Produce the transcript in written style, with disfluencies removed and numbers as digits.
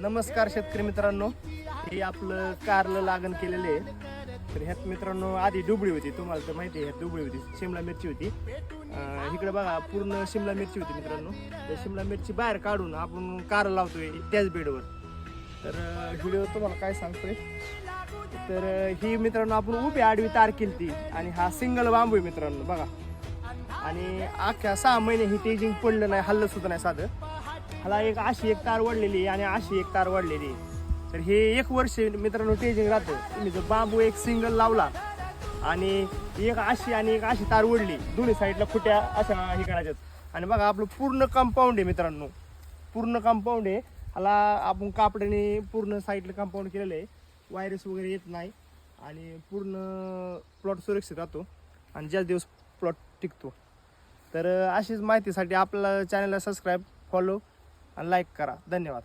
नमस्कार शेतकरी मित्रांनो, हे आपलं कारलं लागण केलेले आहे. तर ह्यात मित्रांनो आधी डुबळी होती, तुम्हाला तर माहिती आहे. ह्यात डुबळी होती, शिमला मिरची होती. इकडे बघा पूर्ण शिमला मिरची होती मित्रांनो. तर शिमला मिरची बाहेर काढून आपण कारलं लावतोय त्याच बेडवर. तर व्हिडिओ तुम्हाला काय सांगतोय, तर ही मित्रांनो आपण उभी आडवी तार केली आणि हा सिंगल बांबू आहे मित्रांनो बघा. आणि अख्ख्या 6 महिने ही टेजिंग पडलं नाही, हल्लं सुद्धा नाही साधं. ह्याला एक अशी एक तार वाढलेली आणि अशी एक तार वाढलेली. तर हे 1 वर्ष मित्रांनो टेजिंग राहतं. तुम्ही जर बांबू एक सिंगल लावला आणि एक अशी आणि एक अशी तार ओढली, दोन्ही साईडला फुट्या अशा हे करायच्यात. आणि बघा आपलं पूर्ण कंपाऊंड आहे मित्रांनो, पूर्ण कंपाऊंड आहे. ह्याला आपण कापडाने पूर्ण साईडला कंपाऊंड केलेलं आहे. व्हायरस वगैरे येत नाही आणि पूर्ण प्लॉट सुरक्षित राहतो आणि जास्त दिवस प्लॉट टिकतो. तर अशीच माहितीसाठी आपल्या चॅनलला सबस्क्राईब, फॉलो आणि लाईक करा. धन्यवाद.